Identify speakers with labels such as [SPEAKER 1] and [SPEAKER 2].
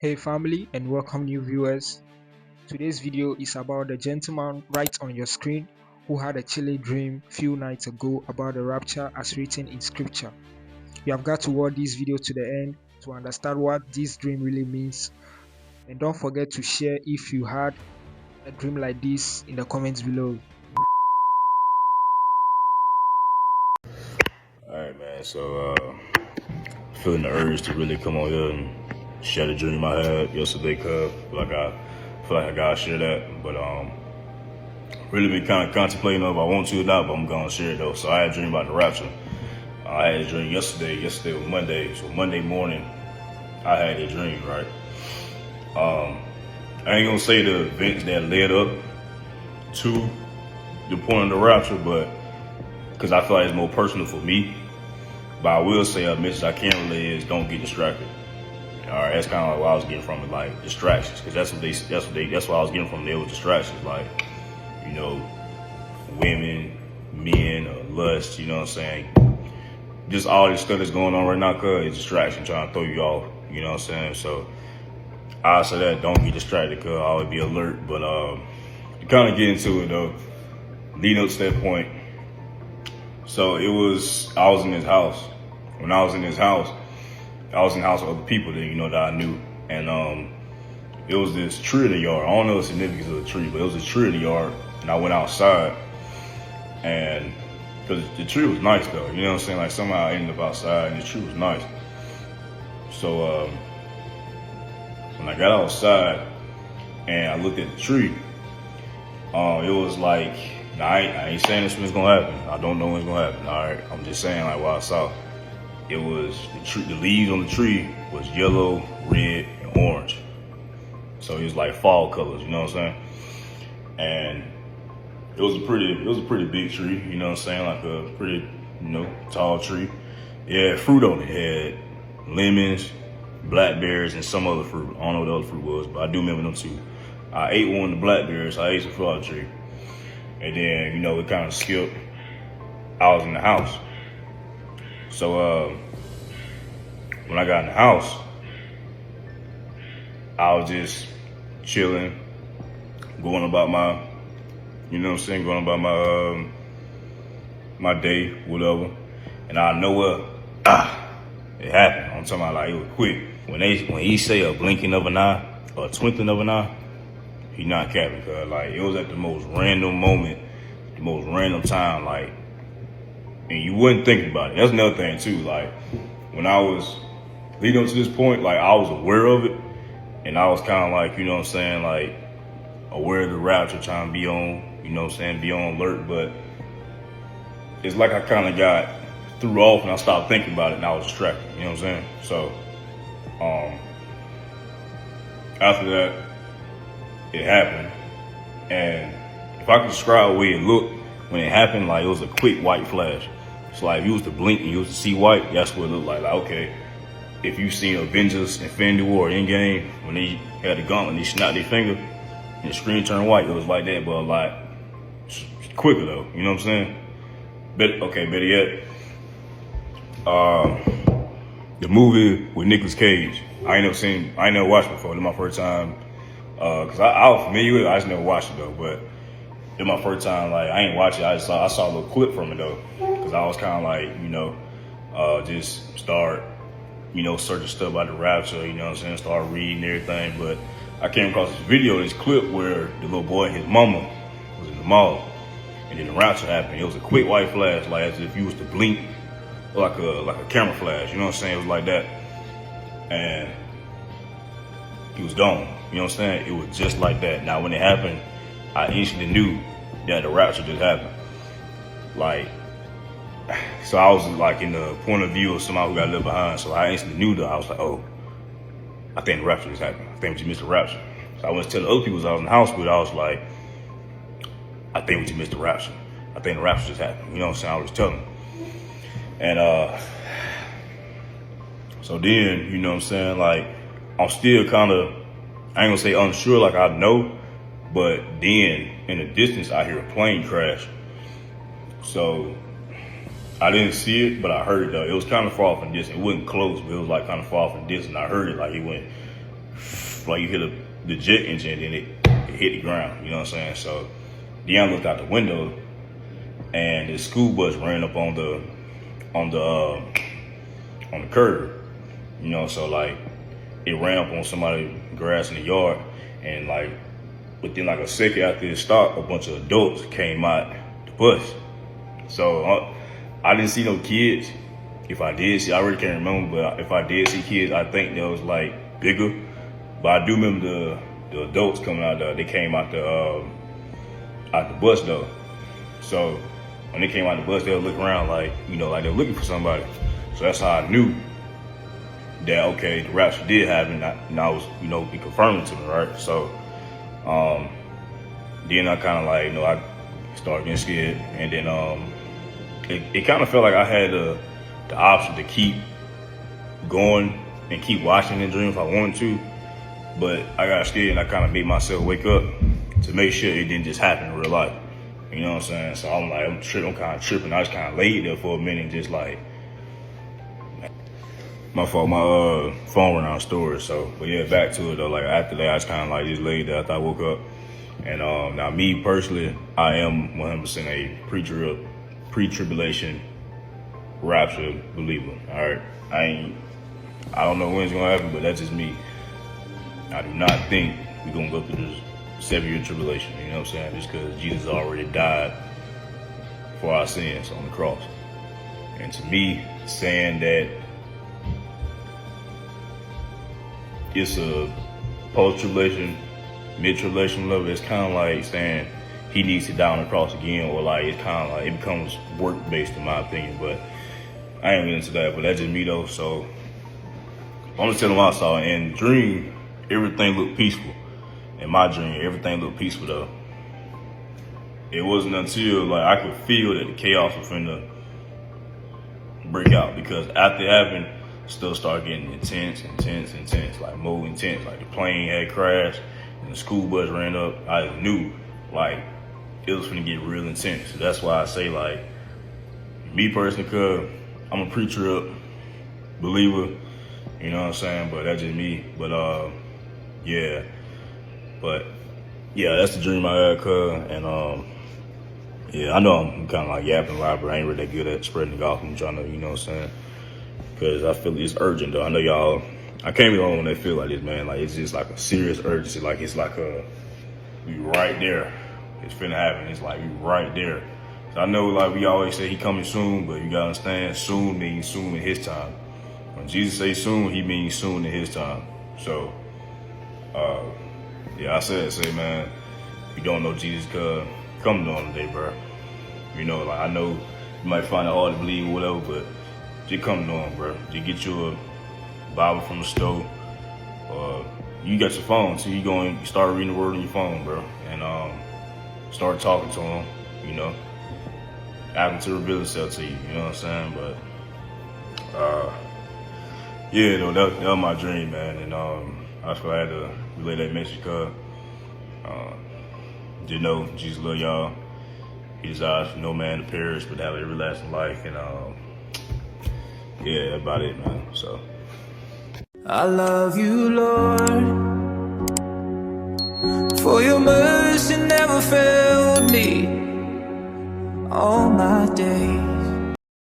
[SPEAKER 1] Hey family and welcome new viewers. Today's video is about the gentleman right on your screen who had a chilly dream few nights ago about the rapture as written in scripture. You have got to watch this video to the end to understand what this dream really means, and don't forget to share if you had a dream like this in the comments below.
[SPEAKER 2] Alright, man. So, feeling the urge to really come on here and share the dream I had yesterday, cuz I feel like I gotta share that. But really been kind of contemplating if I want to or not, but I'm gonna share it though. So I had a dream about the rapture. I had a dream yesterday. Yesterday was Monday, so Monday morning I had a dream, right? I ain't gonna say the events that led up to the point of the rapture, but because I feel like it's more personal for me. But I will say a message I can relay is don't get distracted. All right, that's kind of like what I was getting from it, like distractions, because that's what I was getting from it. It was distractions, like women, men, or lust. You know what I'm saying? Just all this stuff that's going on right now, cause it's distraction, trying to throw you off. You know what I'm saying? So I say that don't get distracted, cause always be alert. But to kind of get into it though, leading up to that point. So I was in his house. When I was in his house, I was in the house with other people that I knew. And it was this tree in the yard. I don't know the significance of the tree, but it was a tree in the yard. And I went outside, and because the tree was nice though, you know what I'm saying? Like somehow I ended up outside and the tree was nice. So when I got outside and I looked at the tree, it was like, I ain't saying this was gonna happen. I don't know what's gonna happen. All right, I'm just saying like what I saw. It was the leaves on the tree was yellow, red, and orange. So it was like fall colors, you know what I'm saying? And it was a pretty big tree, you know what I'm saying? Like a pretty, tall tree. It had fruit on it. It had lemons, blackberries, and some other fruit. I don't know what the other fruit was, but I do remember them two. I ate one of the blackberries. I ate some fruit out of the tree. And then, it kind of skipped. I was in the house. So when I got in the house, I was just chilling, going about my, going about my day, whatever. And I know it happened. I'm talking about like it was quick. When he say a blinking of an eye or a twinkling of an eye, he not capping, cause like it was at the most random moment, the most random time, like, and you wouldn't think about it. That's another thing too. Like when I was leading up to this point, like I was aware of it, and I was kind of like, like aware of the rapture, trying to be on, be on alert. But it's like I kind of got threw off, and I stopped thinking about it, and I was distracted. You know what I'm saying? So after that, it happened, and if I could describe the way it looked when it happened, like it was a quick white flash. It's like if you was to blink and you was to see white, that's what it looked like. Like, okay, if you seen Avengers, Infinity War, Endgame, when they had the gauntlet and they snapped their finger and the screen turned white, it was like that, but a lot quicker though, you know what I'm saying? Better yet, the movie with Nicolas Cage, I ain't never watched it before. This is my first time. Cause I was familiar with it, I just never watched it though. But it's my first time, like I ain't watched it. I saw a little clip from it though, cause I was kind of like, just start, searching stuff about the rapture. You know what I'm saying? Start reading everything. But I came across this video, this clip where the little boy and his mama was in the mall, and then the rapture happened. It was a quick white flash, like as if you was to blink, like a camera flash. You know what I'm saying? It was like that, and he was gone. You know what I'm saying? It was just like that. Now, when it happened, I instantly knew that the rapture just happened. Like, so I was like in the point of view of somebody who got left behind. So I instantly knew that. I was like, oh, I think the rapture just happened. I think we just missed the rapture. So I went to tell the other people I was in the house with. I was like, I think we just missed the rapture. I think the rapture just happened. You know what I'm saying? I was telling them. And so then, you know what I'm saying? Like, I'm still kind of, I ain't gonna say unsure, like I know, but then in the distance I hear a plane crash. So I didn't see it, but I heard it though. It was kind of far off in distance. It wasn't close, but it was like kind of far off in distance. I heard it like it went like you hit the jet engine, and it hit the ground. You know what I'm saying? So then I looked out the window, and the school bus ran up on the curb. You know, so like it ran up on somebody's grass in the yard, and like within like a second after it stopped, a bunch of adults came out the bus. So I didn't see no kids. If I did see, I really can't remember, but if I did see kids, I think they was like bigger. But I do remember the adults coming out there. They came out the bus though. So when they came out the bus, they would look around like, you know, like they're looking for somebody. So that's how I knew that, okay, the rapture did happen. And I was, you know, it confirmed it to me, right? So then I kind of like, you know, I started getting scared. And then it kind of felt like I had the option to keep going and keep watching the dream if I wanted to. But I got scared, and I kind of made myself wake up to make sure it didn't just happen in real life. You know what I'm saying? So I'm like, I'm kind of tripping. I just kind of laid there for a minute, just like, my fault, my phone ran out of storage. So, but yeah, back to it though. Like after that, I just kind of like just laid there after I woke up. And now me personally, I am 100% a pre-tribulation rapture believer. All right, I don't know when it's gonna happen, but that's just me. I do not think we're gonna go through this 7-year tribulation. You know what I'm saying? Just because Jesus already died for our sins on the cross. And to me, saying that it's a post-tribulation, mid-tribulation level, it's kind of like saying he needs to die on the cross again, or like it's kind of like it becomes work-based in my opinion. But I ain't getting into that. But that's just me though. So I'm just telling what I saw. In the dream, everything looked peaceful. In my dream, everything looked peaceful though. It wasn't until like I could feel that the chaos was finna break out, because after it happened, stuff started getting intense, like more intense. Like the plane had crashed and the school bus ran up. I knew like it was finna get real intense. So that's why I say, like, me personally, cause I'm a pre-trib believer, you know what I'm saying? But that's just me. But yeah. But yeah, that's the dream I had, cuz. And yeah, I know I'm kind of like yapping a lot, but I ain't really that good at spreading the gospel. I'm trying to, you know what I'm saying? Because I feel it's urgent though. I know y'all, I can't be the only one that feel like this, man. Like it's just like a serious urgency. Like it's like we right there. It's finna happen. It's like we right there. So I know, like we always say, he coming soon, but you gotta understand, soon means soon in his time. When Jesus say soon, he means soon in his time. So yeah, I say, man, if you don't know Jesus, cuz come to him today, bro. You know, like I know you might find it hard to believe or whatever, but just come to him, bro. Just get you a Bible from the store. You got your phone, so you start reading the word on your phone, bro, and start talking to him. You know, ask him to reveal himself to you. You know what I'm saying? But yeah, though, that was my dream, man, and I just glad to relay that message, cuz you know, Jesus love y'all. He desires for no man to perish, but have everlasting life, and yeah, that's about it, man. So
[SPEAKER 3] I love you, Lord, for your mercy never failed me all my days.